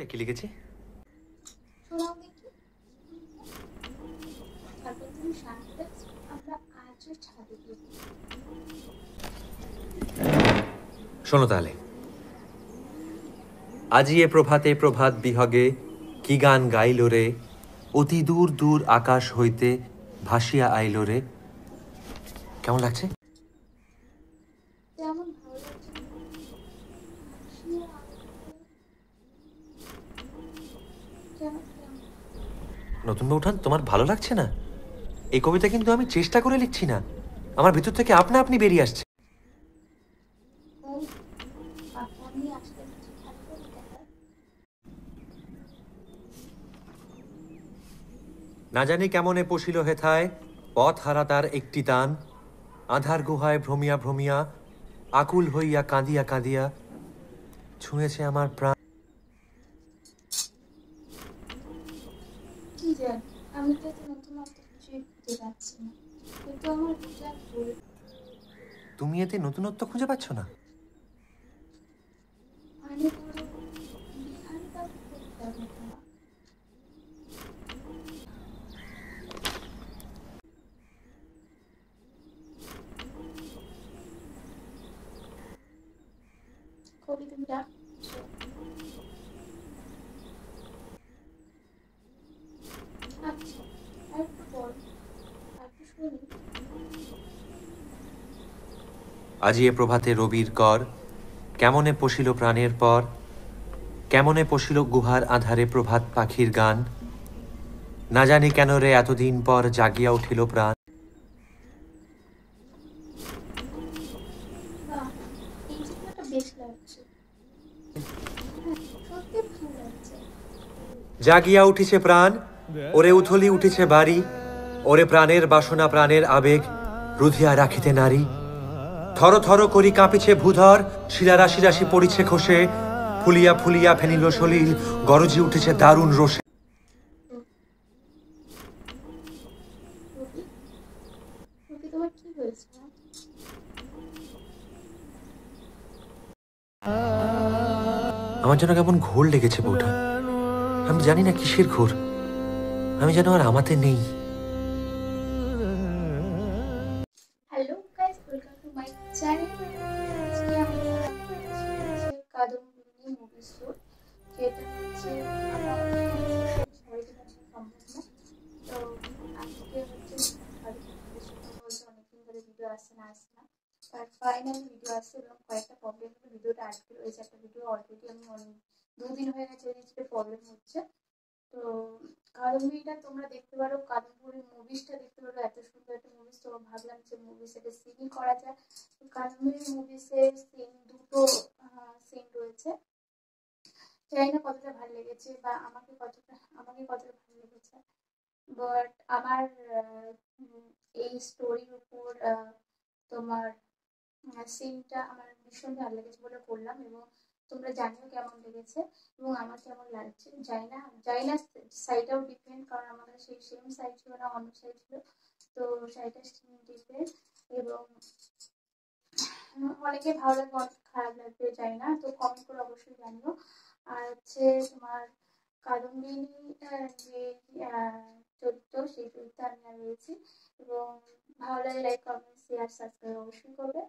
শোনাবে কি লিখেছি? শোনাও দেখি। তারপর তুমি শান্তিতে আমরা আজও ছাদে গিয়ে শোনো তাহলে। আজি এ প্রভাতে প্রভাত বিহগে কি গান গাইল রে, অতি দূর দূর আকাশ হইতে ভাসিয়া আইল রে। কেমন লাগছে? তেমন ভালো লাগছে না। নতুন বউঠান, তোমার ভালো লাগছে না? এই কবিতা কিন্তু আমি চেষ্টা করে লিখছি না, আমার ভিতর থেকে আপনা আপনি বেরিয়ে আসছে। না জানি কেমনে পশিল হেথায়, পথ হারা তার একটি টান, আধার গুহায় ভ্রমিয়া ভ্রমিয়া, আকুল হইয়া কাঁদিয়া কাঁদিয়া ছুঁয়েছে আমার প্রাণ। কি জানি, আমি তো নতুনত্ব কিছুই খুঁজে পাচ্ছি না, কিন্তু আমার বোঝার ভুল। তুমি এতে নতুনত্ব খুঁজে পাচ্ছ না? মানে ধরো বিহারি কাউকে করতে হবে না। কবি তুমি ডাকছো? আচ্ছা, আর একটু বল, আর একটু শুনি। আজি এ প্রভাতে রবির কর, কেমনে পশিল প্রাণের পর, কেমনে পশিল গুহার আধারে প্রভাত পাখির গান, না জানি কেন রে এতদিন পর জাগিয়া উঠিল প্রাণ। বাহ, এই চিত্রটা বেশ লাগছে, সত্যি ভালো লাগছে। জাগিয়া উঠিছে প্রাণ, ওরে উথলি উঠিছে বাড়ি, ওরে প্রাণের বাসনা প্রাণের আবেগ রুধিয়া রাখিতে নারী। থর থর করি কাঁপিছে ভূধর, শিলা রাশি রাশি পড়িছে খসে, ফুলিয়া ফুলিয়া ফেনিল সলিল, গরজি উঠেছে দারুণ রোষে। রবি, রবি তোমার কি হয়েছে? আমার যেন কেমন ঘোর লেগেছে বউটা, আমি জানি না কিসের ঘোর, আমি যেন আর আমাতে নেই। Hello guys, welcome to my channel. আজকে আমরা কাদম্বিনী মুভি স্যুট, যেটা হচ্ছে আমার অনেকদিন আসা সম্ভব না। তো আজকে হচ্ছে অনেকদিন ধরে ভিডিও আসছে না আর ফাইনালি ভিডিও আসছে, এবং কয়েকটা প্রবলেম হলে ভিডিওটা আটকে রয়েছে। একটা ভিডিও অলরেডি আমি অনেক 2 দিন হয়ে গেছে জিনিসটা প্রবলেম হচ্ছে। তো কাদম্বিনীটা তোমরা দেখতে পারো, কাদম্বিনী মুভিসটা দেখতে পারো, এত সুন্দর একটা মুভিস। তো ভাবলাম যে মুভিস এটা সিনই করা যায়। কাদম্বিনী মুভিসের সিন দুটো সিন রয়েছে, জানি না কতটা ভালো লেগেছে বা আমাকে কতটা ভালো লেগেছে, বাট আমার এই স্টোরির উপর তোমার সিনটা আমার ভীষণ ভালো লেগেছে বলে করলাম, এবং তোমরা জানিও কেমন লেগেছে এবং আমার কেমন লাগছে। যাই না সাইডটাও ডিফারেন্ট, কারণ আমাদের সেই সেম সাইড ছিল না, অন্য সাইড ছিল। তো সাইডটা ডিফারেন্ট, এবং অনেকে ভালো লাগবে, অনেক খারাপ লাগবে, যাই না। তো কমেন্ট করে অবশ্যই জানিও। আর হচ্ছে তোমার কাদম্বিনী যে চরিত্র, সেই চরিত্রে আমি আর রয়েছি, এবং ভালো লাগে লাইক কমেন্ট শেয়ার সাবস্ক্রাইব অবশ্যই করবে।